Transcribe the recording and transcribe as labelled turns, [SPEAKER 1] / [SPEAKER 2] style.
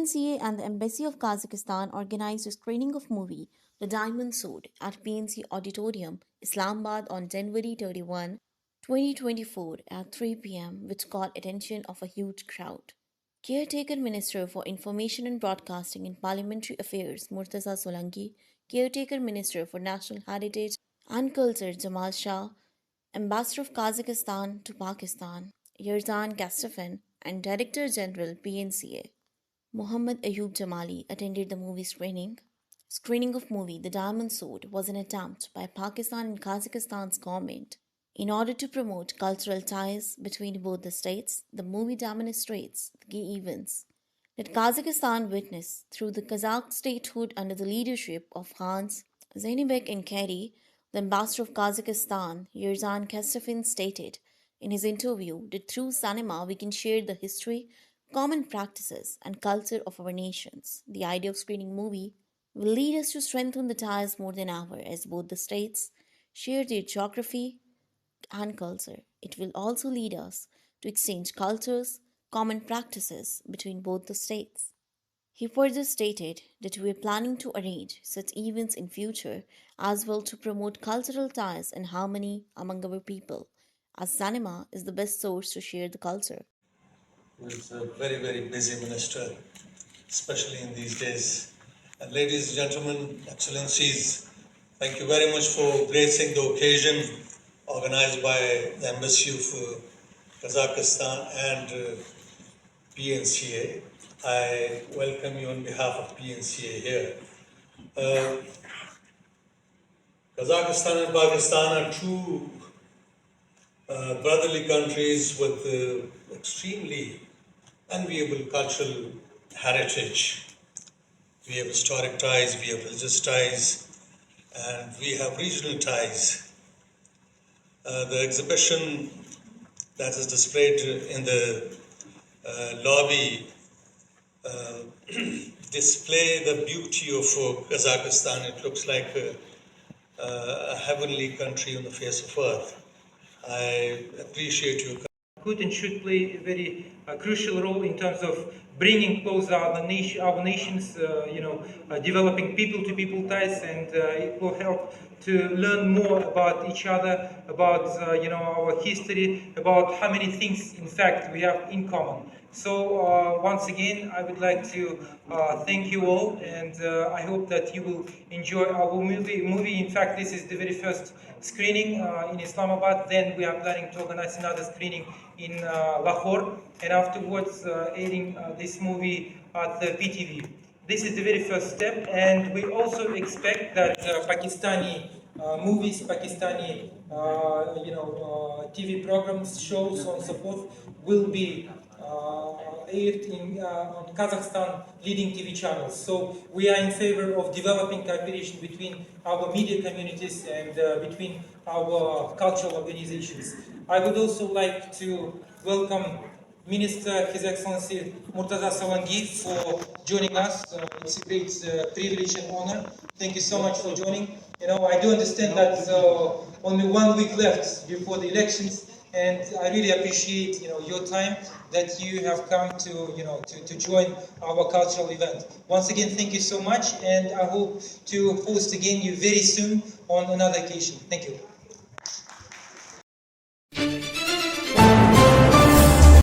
[SPEAKER 1] PNCA and the Embassy of Kazakhstan organized a screening of movie The Diamond Sword at PNC Auditorium, Islamabad on January 31, 2024 at 3 p.m., which caught attention of a huge crowd. Caretaker Minister for Information and Broadcasting and Parliamentary Affairs Murtaza Solanki, Caretaker Minister for National Heritage and Culture Jamal Shah, Ambassador of Kazakhstan to Pakistan Yerzan Gastafin, and Director General PNCA Muhammad Ayub Jamali attended the movie screening. Screening of movie The Diamond Sword was an attempt by Pakistan and Kazakhstan's government in order to promote cultural ties between both the states. The movie demonstrates the key events that Kazakhstan witnessed through the Kazakh statehood under the leadership of Hans Zainibek Enkeri. The ambassador of Kazakhstan, Yerzan Kastafin, stated in his interview that through cinema we can share the history, common practices, and culture of our nations. The idea of screening movie will lead us to strengthen the ties more than ever as both the states share their geography and culture. It will also lead us to exchange cultures, common practices between both the states. He further stated that we are planning to arrange such events in future as well to promote cultural ties and harmony among our people, as cinema is the best source to share the culture.
[SPEAKER 2] Who's a very, very busy minister, especially in these days. And ladies and gentlemen, excellencies, thank you very much for gracing the occasion organized by the Embassy of Kazakhstan and PNCA. I welcome you on behalf of PNCA here. Uh, Kazakhstan and Pakistan are two brotherly countries with extremely enviable cultural heritage. We have historic ties, we have religious ties, and we have regional ties. The exhibition that is displayed in the lobby uh, display the beauty of Kazakhstan. It looks like a heavenly country on the face of earth. I appreciate you.
[SPEAKER 3] Could and should play a very crucial role in terms of bringing closer our nations, developing people-to-people ties, and it will help to learn more about each other, about our history, about how many things, in fact, we have in common. So once again, I would like to thank you all, and I hope that you will enjoy our movie. In fact, this is the very first screening in Islamabad. Then we are planning to organize another screening in Lahore, and afterwards airing this movie at the PTV. This is the very first step, and we also expect that Pakistani movies, Pakistani TV programs, shows, so on and so forth, will be aired on Kazakhstan leading TV channels. So we are in favor of developing cooperation between our media communities and between our cultural organizations. I would also like to welcome Minister, His Excellency Murtaza Solangi, for joining us. It's a great privilege and honor. Thank you so much for joining. I do understand that only 1 week left before the elections, and I really appreciate your time that you have come to join our cultural event. Once again, thank you so much, and I hope to host again you very soon on another occasion. Thank you.